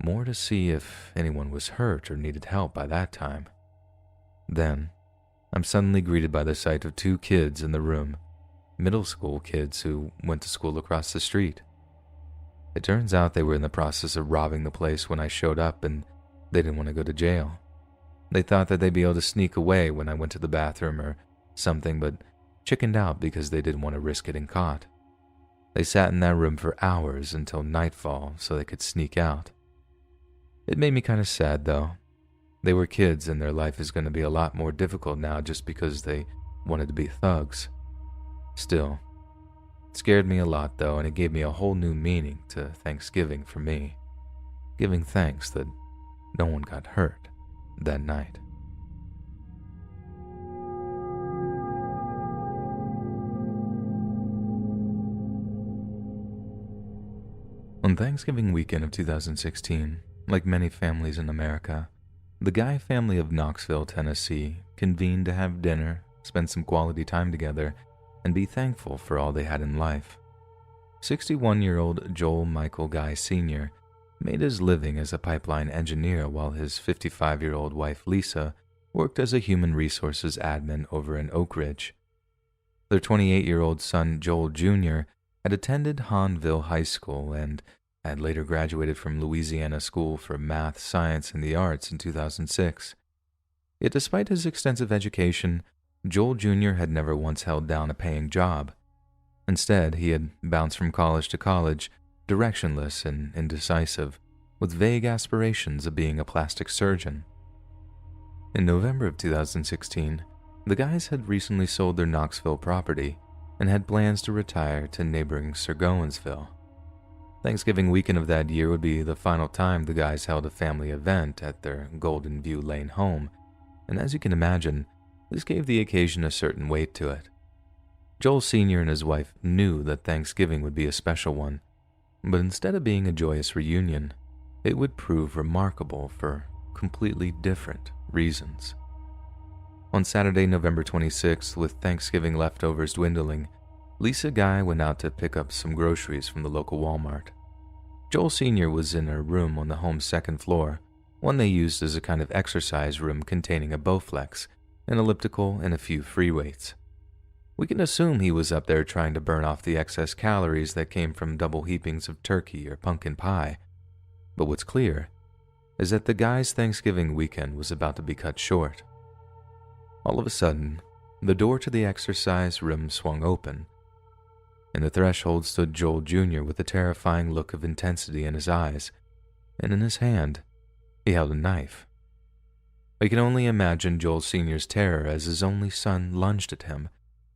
more to see if anyone was hurt or needed help by that time. Then, I'm suddenly greeted by the sight of 2 kids in the room, middle school kids who went to school across the street. It turns out they were in the process of robbing the place when I showed up, and they didn't want to go to jail. They thought that they'd be able to sneak away when I went to the bathroom or something, but chickened out because they didn't want to risk getting caught. They sat in that room for hours until nightfall so they could sneak out. It made me kind of sad, though. They were kids and their life is going to be a lot more difficult now just because they wanted to be thugs. Still, it scared me a lot, though, and it gave me a whole new meaning to Thanksgiving for me, giving thanks that no one got hurt that night. On Thanksgiving weekend of 2016, like many families in America, the Guy family of Knoxville, Tennessee, convened to have dinner, spend some quality time together, and be thankful for all they had in life. 61-year-old Joel Michael Guy Sr. made his living as a pipeline engineer while his 55-year-old wife Lisa worked as a human resources admin over in Oak Ridge. Their 28-year-old son Joel Jr. had attended Hahnville High School and had later graduated from Louisiana School for Math, Science, and the Arts in 2006. Yet despite his extensive education, Joel Jr. had never once held down a paying job. Instead, he had bounced from college to college, directionless and indecisive, with vague aspirations of being a plastic surgeon. In November of 2016, the Guys had recently sold their Knoxville property and had plans to retire to neighboring Sirgowinsville. Thanksgiving weekend of that year would be the final time the Guys held a family event at their Golden View Lane home, and as you can imagine, this gave the occasion a certain weight to it. Joel Sr. and his wife knew that Thanksgiving would be a special one, but instead of being a joyous reunion, it would prove remarkable for completely different reasons. On Saturday, November 26th, with Thanksgiving leftovers dwindling, Lisa Guy went out to pick up some groceries from the local Walmart. Joel Sr. was in her room on the home's second floor, one they used as a kind of exercise room containing a Bowflex, an elliptical, and a few free weights. We can assume he was up there trying to burn off the excess calories that came from double heapings of turkey or pumpkin pie. But what's clear is that the Guys' Thanksgiving weekend was about to be cut short. All of a sudden, the door to the exercise room swung open. In the threshold stood Joel Jr. with a terrifying look of intensity in his eyes, and in his hand, he held a knife. I can only imagine Joel Sr.'s terror as his only son lunged at him,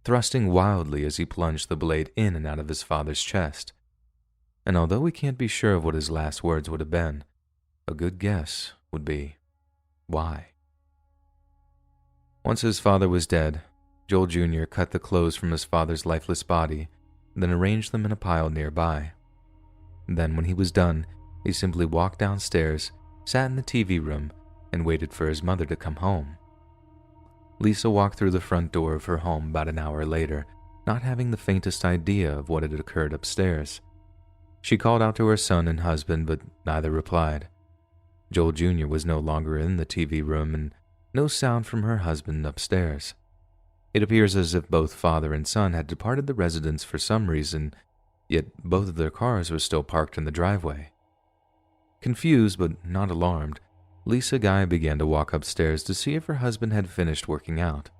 thrusting wildly as he plunged the blade in and out of his father's chest. And although we can't be sure of what his last words would have been, a good guess would be, why? Once his father was dead, Joel Jr. cut the clothes from his father's lifeless body, then arranged them in a pile nearby. Then, when he was done, he simply walked downstairs, sat in the TV room, and waited for his mother to come home. Lisa walked through the front door of her home about an hour later, not having the faintest idea of what had occurred upstairs. She called out to her son and husband, but neither replied. Joel Jr. was no longer in the TV room, and no sound from her husband upstairs. It appears as if both father and son had departed the residence for some reason, yet both of their cars were still parked in the driveway. Confused but not alarmed, Lisa Guy began to walk upstairs to see if her husband had finished working out.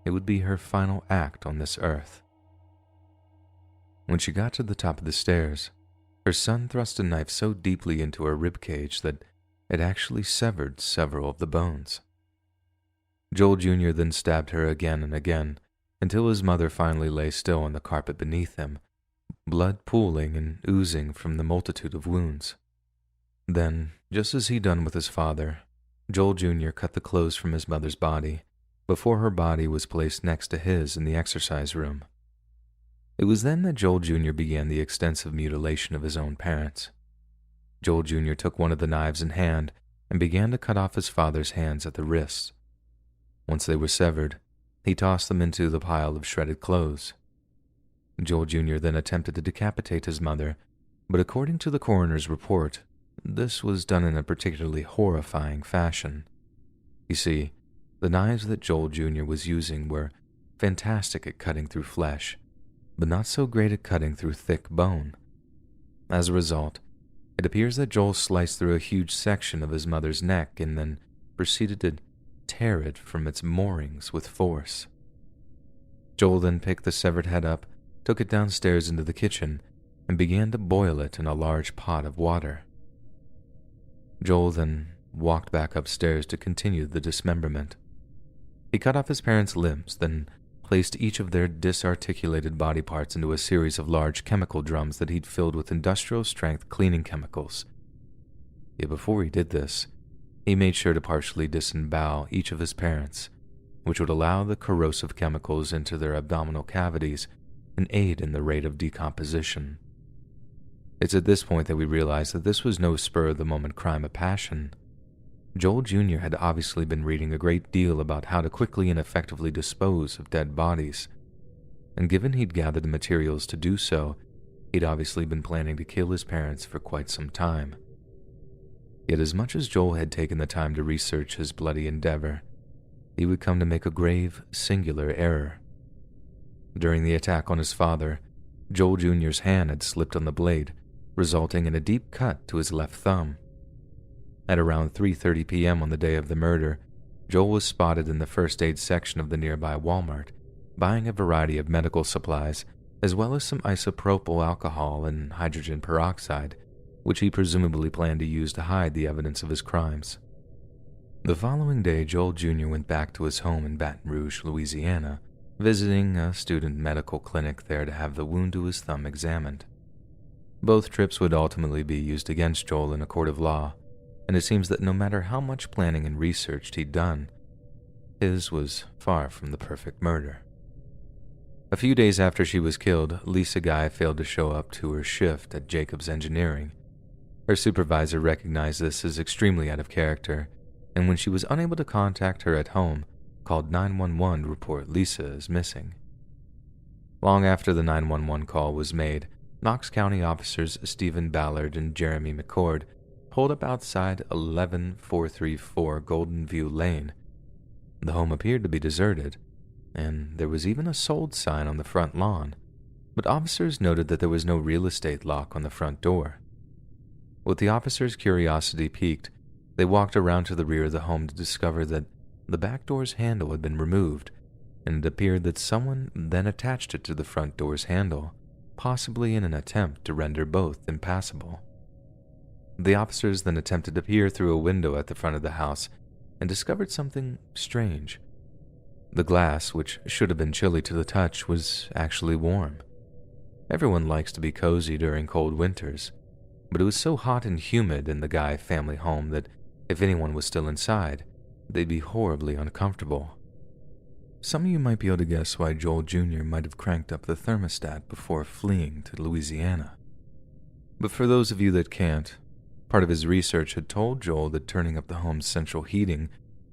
It would be her final act on this earth. When she got to the top of the stairs, Her son thrust a knife so deeply into her rib cage that it actually severed several of the bones. Joel Jr. then stabbed her again and again until his mother finally lay still on the carpet beneath him, blood pooling and oozing from the multitude of wounds. Then, just as he'd done with his father, Joel Jr. cut the clothes from his mother's body before her body was placed next to his in the exercise room. It was then that Joel Jr. began the extensive mutilation of his own parents. Joel Jr. took one of the knives in hand and began to cut off his father's hands at the wrists. Once they were severed, he tossed them into the pile of shredded clothes. Joel Jr. then attempted to decapitate his mother, but according to the coroner's report, this was done in a particularly horrifying fashion. You see, the knives that Joel Jr. was using were fantastic at cutting through flesh, but not so great at cutting through thick bone. As a result, it appears that Joel sliced through a huge section of his mother's neck and then proceeded to tear it from its moorings with force. Joel then picked the severed head up, took it downstairs into the kitchen, and began to boil it in a large pot of water. Joel then walked back upstairs to continue the dismemberment. He cut off his parents' limbs, then placed each of their disarticulated body parts into a series of large chemical drums that he'd filled with industrial-strength cleaning chemicals. Yet before he did this, he made sure to partially disembowel each of his parents, which would allow the corrosive chemicals into their abdominal cavities and aid in the rate of decomposition. It's at this point that we realize that this was no spur-of-the-moment crime of passion. Joel Jr. had obviously been reading a great deal about how to quickly and effectively dispose of dead bodies, and given he'd gathered the materials to do so, he'd obviously been planning to kill his parents for quite some time. Yet as much as Joel had taken the time to research his bloody endeavor, he would come to make a grave, singular error. During the attack on his father, Joel Jr.'s hand had slipped on the blade, resulting in a deep cut to his left thumb. At around 3:30 p.m. on the day of the murder, Joel was spotted in the first aid section of the nearby Walmart, buying a variety of medical supplies, as well as some isopropyl alcohol and hydrogen peroxide, which he presumably planned to use to hide the evidence of his crimes. The following day, Joel Jr. went back to his home in Baton Rouge, Louisiana, visiting a student medical clinic there to have the wound to his thumb examined. Both trips would ultimately be used against Joel in a court of law, and it seems that no matter how much planning and research he'd done, his was far from the perfect murder. A few days after she was killed, Lisa Guy failed to show up to her shift at Jacobs Engineering. Her supervisor recognized this as extremely out of character, and when she was unable to contact her at home, called 911 to report Lisa as missing. Long after the 911 call was made, Knox County officers Stephen Ballard and Jeremy McCord pulled up outside 11434 Golden View Lane. The home appeared to be deserted, and there was even a sold sign on the front lawn, but officers noted that there was no real estate lock on the front door. With the officers' curiosity piqued, they walked around to the rear of the home to discover that the back door's handle had been removed, and it appeared that someone then attached it to the front door's handle, possibly in an attempt to render both impassable. The officers then attempted to peer through a window at the front of the house and discovered something strange. The glass, which should have been chilly to the touch, was actually warm. Everyone likes to be cozy during cold winters, but it was so hot and humid in the Guy family home that if anyone was still inside, they'd be horribly uncomfortable. Some of you might be able to guess why Joel Jr. might have cranked up the thermostat before fleeing to Louisiana. But for those of you that can't, part of his research had told Joel that turning up the home's central heating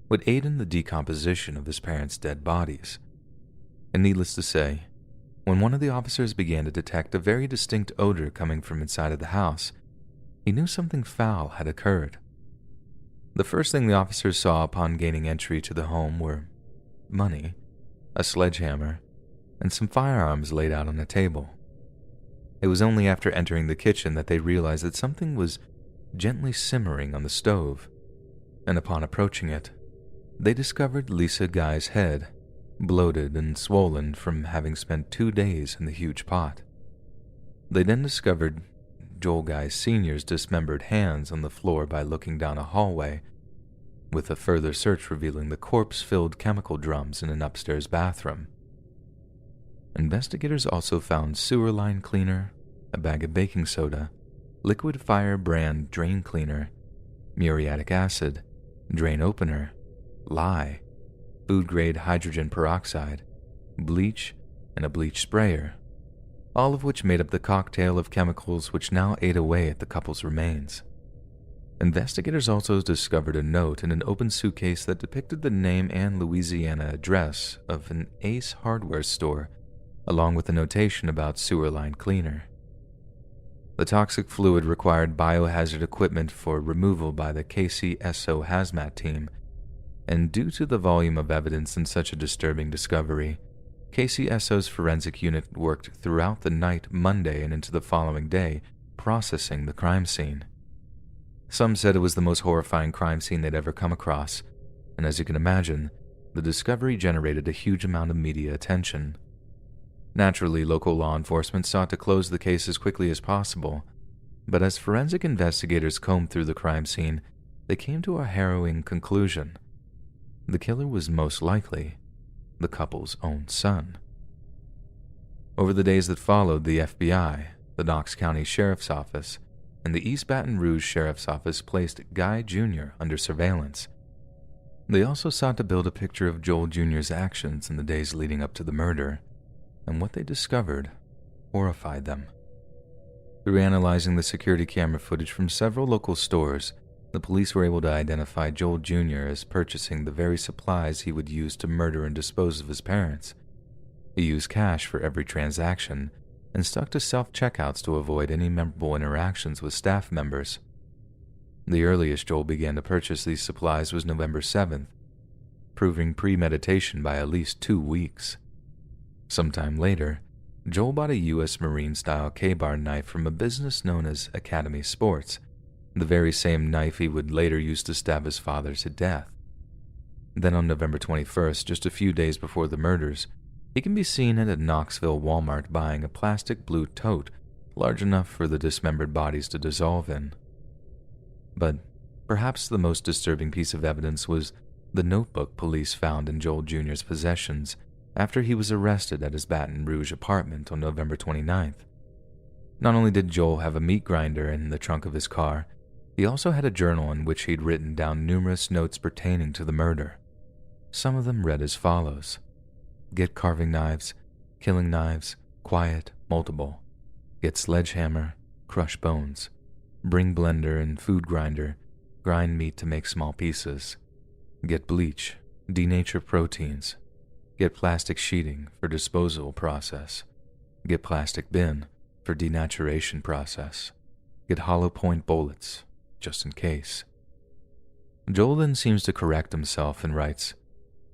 would aid in the decomposition of his parents' dead bodies. And needless to say, when one of the officers began to detect a very distinct odor coming from inside of the house, he knew something foul had occurred. The first thing the officers saw upon gaining entry to the home were money, a sledgehammer, and some firearms laid out on a table. It was only after entering the kitchen that they realized that something was gently simmering on the stove, and upon approaching it, they discovered Lisa Guy's head, bloated and swollen from having spent 2 days in the huge pot. They then discovered Joel Guy Sr.'s dismembered hands on the floor by looking down a hallway, with a further search revealing the corpse-filled chemical drums in an upstairs bathroom. Investigators also found sewer line cleaner, a bag of baking soda, liquid fire brand drain cleaner, muriatic acid, drain opener, lye, food-grade hydrogen peroxide, bleach, and a bleach sprayer, all of which made up the cocktail of chemicals which now ate away at the couple's remains. Investigators also discovered a note in an open suitcase that depicted the name and Louisiana address of an Ace hardware store, along with a notation about sewer line cleaner. The toxic fluid required biohazard equipment for removal by the KCSO hazmat team, and due to the volume of evidence in such a disturbing discovery, KCSO's forensic unit worked throughout the night Monday and into the following day, processing the crime scene. Some said it was the most horrifying crime scene they'd ever come across, and as you can imagine, the discovery generated a huge amount of media attention. Naturally, local law enforcement sought to close the case as quickly as possible, but as forensic investigators combed through the crime scene, they came to a harrowing conclusion. The killer was most likely the couple's own son. Over the days that followed, the FBI, the Knox County Sheriff's Office, and the East Baton Rouge Sheriff's Office placed Guy Jr. under surveillance. They also sought to build a picture of Joel Jr.'s actions in the days leading up to the murder, and what they discovered horrified them. Through analyzing the security camera footage from several local stores, the police were able to identify Joel Jr. as purchasing the very supplies he would use to murder and dispose of his parents. He used cash for every transaction and stuck to self-checkouts to avoid any memorable interactions with staff members. The earliest Joel began to purchase these supplies was November 7th, proving premeditation by at least 2 weeks. Sometime later, Joel bought a U.S. Marine-style K-bar knife from a business known as Academy Sports, the very same knife he would later use to stab his father to death. Then on November 21st, just a few days before the murders, he can be seen at a Knoxville Walmart buying a plastic blue tote large enough for the dismembered bodies to dissolve in. But perhaps the most disturbing piece of evidence was the notebook police found in Joel Jr.'s possessions after he was arrested at his Baton Rouge apartment on November 29th. Not only did Joel have a meat grinder in the trunk of his car, he also had a journal in which he'd written down numerous notes pertaining to the murder. Some of them read as follows: "Get carving knives, killing knives, quiet, multiple. Get sledgehammer, crush bones. Bring blender and food grinder, grind meat to make small pieces. Get bleach, denature proteins. Get plastic sheeting for disposal process. Get plastic bin for denaturation process. Get hollow point bullets, just in case." Joel then seems to correct himself and writes,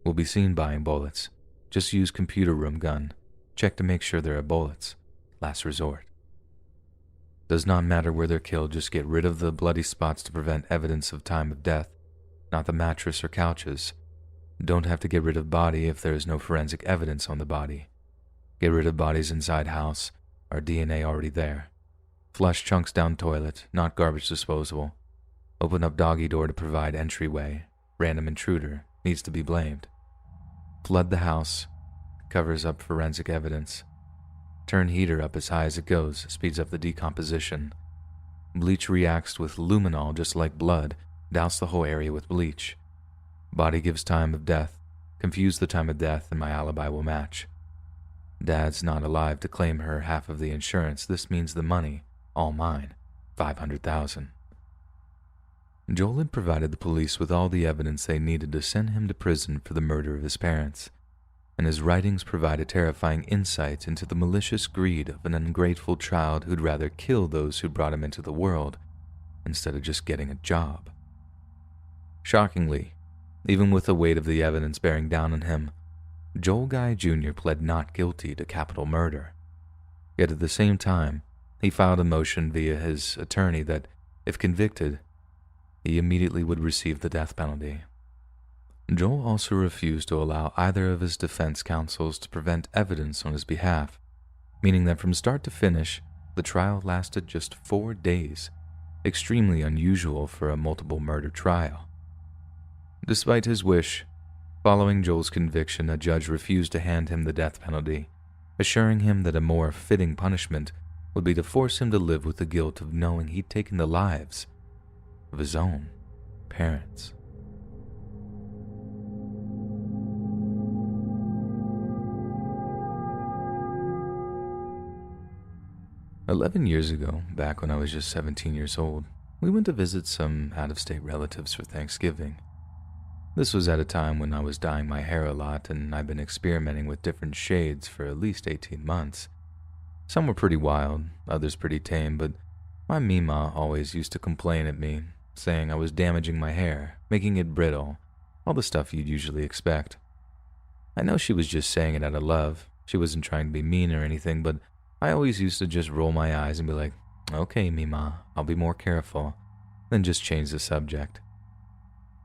"Will be seen buying bullets. Just use computer room gun. Check to make sure there are bullets. Last resort. Does not matter where they're killed, just get rid of the bloody spots to prevent evidence of time of death, not the mattress or couches. Don't have to get rid of body if there is no forensic evidence on the body. Get rid of bodies inside house, our DNA already there. Flush chunks down toilet, not garbage disposal. Open up doggy door to provide entryway. Random intruder, needs to be blamed. Flood the house, covers up forensic evidence. Turn heater up as high as it goes, speeds up the decomposition. Bleach reacts with luminol just like blood, douse the whole area with bleach. Body gives time of death, confuse the time of death and my alibi will match. Dad's not alive to claim her half of the insurance, this means the money, all mine, $500,000. Joel had provided the police with all the evidence they needed to send him to prison for the murder of his parents, and his writings provided terrifying insight into the malicious greed of an ungrateful child who'd rather kill those who brought him into the world instead of just getting a job. Shockingly, even with the weight of the evidence bearing down on him, Joel Guy Jr. pled not guilty to capital murder. Yet at the same time, he filed a motion via his attorney that, if convicted, he immediately would receive the death penalty. Joel also refused to allow either of his defense counsels to prevent evidence on his behalf, meaning that from start to finish, The trial lasted just 4 days, extremely unusual for a multiple murder trial. Despite his wish, following Joel's conviction, a judge refused to hand him the death penalty, assuring him that a more fitting punishment would be to force him to live with the guilt of knowing he'd taken the lives of his own parents. "11 years ago, back when I was just 17 years old, we went to visit some out-of-state relatives for Thanksgiving. This was at a time when I was dyeing my hair a lot, and I'd been experimenting with different shades for at least 18 months. Some were pretty wild, others pretty tame, but my Mima always used to complain at me, saying I was damaging my hair, making it brittle, all the stuff you'd usually expect. I know she was just saying it out of love. She wasn't trying to be mean or anything, but I always used to just roll my eyes and be like, "Okay, Mima, I'll be more careful," then just change the subject.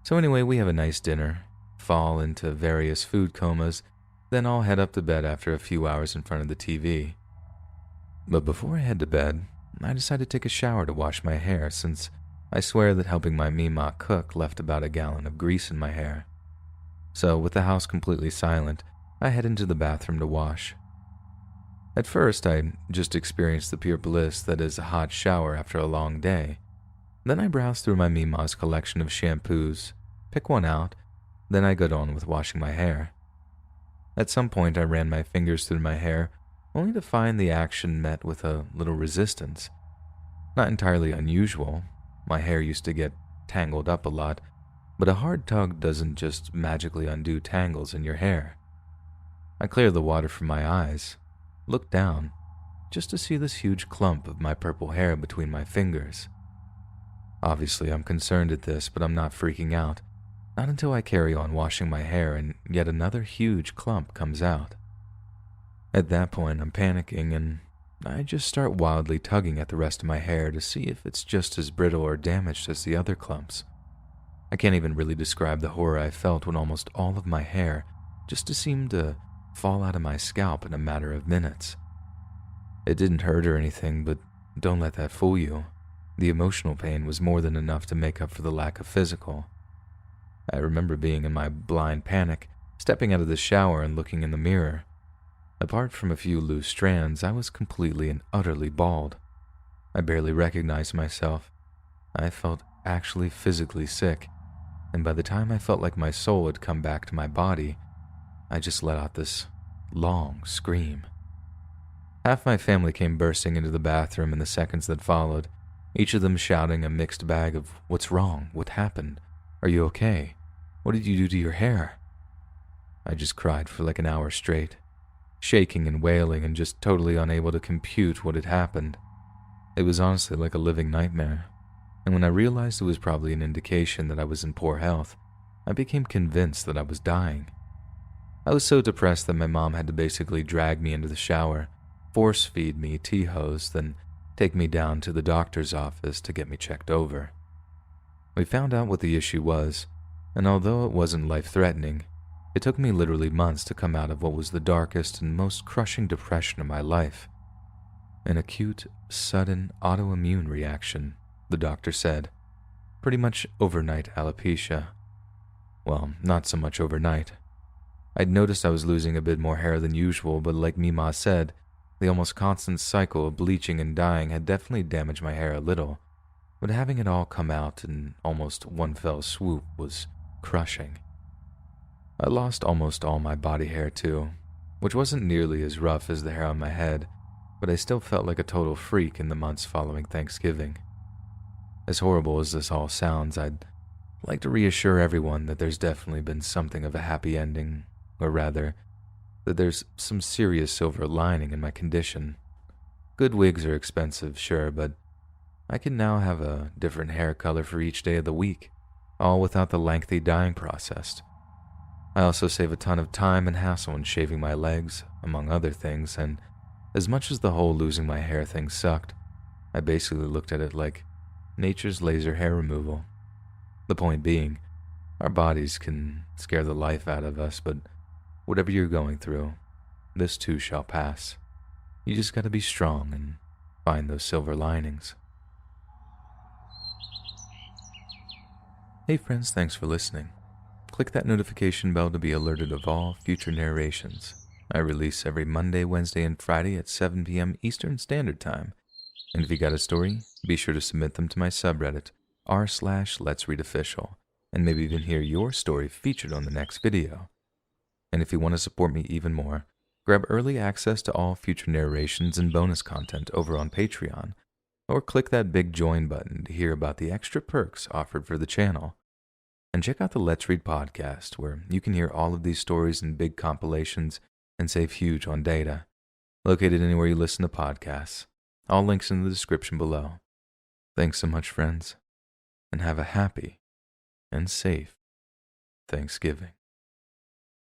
So anyway, we have a nice dinner, fall into various food comas, then all head up to bed after a few hours in front of the TV. But before I head to bed, I decided to take a shower to wash my hair, since I swear that helping my Mima cook left about a gallon of grease in my hair. So with the house completely silent, I head into the bathroom to wash. At first, I just experienced the pure bliss that is a hot shower after a long day. Then I browse through my Mima's collection of shampoos, pick one out, then I got on with washing my hair. At some point, I ran my fingers through my hair, only to find the action met with a little resistance. Not entirely unusual. My hair used to get tangled up a lot, but a hard tug doesn't just magically undo tangles in your hair. I cleared the water from my eyes, looked down, just to see this huge clump of my purple hair between my fingers. Obviously, I'm concerned at this, but I'm not freaking out. Not until I carry on washing my hair and yet another huge clump comes out. At that point, I'm panicking and I just start wildly tugging at the rest of my hair to see if it's just as brittle or damaged as the other clumps. I can't even really describe the horror I felt when almost all of my hair just seemed to fall out of my scalp in a matter of minutes. It didn't hurt or anything, but don't let that fool you. The emotional pain was more than enough to make up for the lack of physical. I remember being in my blind panic, stepping out of the shower and looking in the mirror. Apart from a few loose strands, I was completely and utterly bald. I barely recognized myself. I felt actually physically sick, and by the time I felt like my soul had come back to my body, I just let out this long scream. Half my family came bursting into the bathroom in the seconds that followed, each of them shouting a mixed bag of, "What's wrong? What happened? Are you okay? What did you do to your hair?" I just cried for like an hour straight, shaking and wailing and just totally unable to compute what had happened. It was honestly like a living nightmare, and when I realized it was probably an indication that I was in poor health, I became convinced that I was dying. I was so depressed that my mom had to basically drag me into the shower, force feed me tea hose, then take me down to the doctor's office to get me checked over. We found out what the issue was, and although it wasn't life-threatening, it took me literally months to come out of what was the darkest and most crushing depression of my life. An acute, sudden autoimmune reaction, the doctor said. Pretty much overnight alopecia. Well, not so much overnight. I'd noticed I was losing a bit more hair than usual, but like Mima said, the almost constant cycle of bleaching and dyeing had definitely damaged my hair a little, but having it all come out in almost one fell swoop was crushing. I lost almost all my body hair too, which wasn't nearly as rough as the hair on my head, but I still felt like a total freak in the months following Thanksgiving. As horrible as this all sounds, I'd like to reassure everyone that there's definitely been something of a happy ending, or rather, that there's some serious silver lining in my condition. Good wigs are expensive, sure, but I can now have a different hair color for each day of the week, all without the lengthy dyeing process. I also save a ton of time and hassle in shaving my legs, among other things, and as much as the whole losing my hair thing sucked, I basically looked at it like nature's laser hair removal. The point being, our bodies can scare the life out of us, but whatever you're going through, this too shall pass. You just gotta be strong and find those silver linings. Hey friends, thanks for listening. Click that notification bell to be alerted of all future narrations. I release every Monday, Wednesday, and Friday at 7 p.m. Eastern Standard Time. And if you got a story, be sure to submit them to my subreddit, r/Let'sReadOfficial, and maybe even hear your story featured on the next video. And if you want to support me even more, grab early access to all future narrations and bonus content over on Patreon, or click that big join button to hear about the extra perks offered for the channel. And check out the Let's Read podcast, where you can hear all of these stories in big compilations and save huge on data. Located anywhere you listen to podcasts. All links in the description below. Thanks so much, friends, and have a happy and safe Thanksgiving.